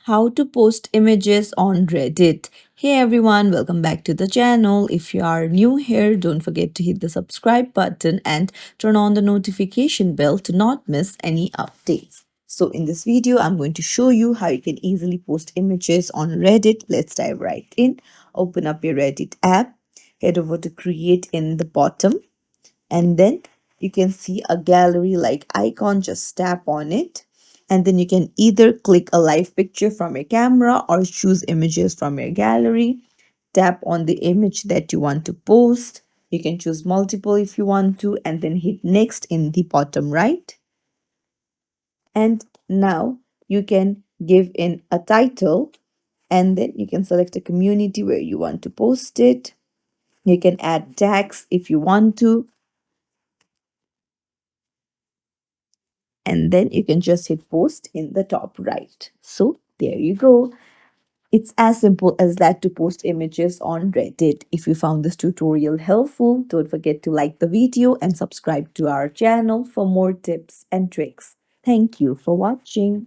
how to post images on Reddit. Hey everyone, welcome back to the channel. If you are new here, don't forget to hit the subscribe button and turn on the notification bell to not miss any updates. So in this video, I'm going to show you how you can easily post images on Reddit. Let's dive right in. Open up your Reddit app, head over to create in the bottom, and then you can see a gallery like icon. Just tap on it, and then you can either click a live picture from your camera or choose images from your gallery. Tap on the image that you want to post. You can choose multiple if you want to, and then hit next in the bottom right. And now you can give in a title, and then you can select a community where you want to post it. You can add tags if you want to, and then you can just hit post in the top right. So there you go. It's as simple as that to post images on Reddit. If you found this tutorial helpful, don't forget to like the video and subscribe to our channel for more tips and tricks. Thank you for watching.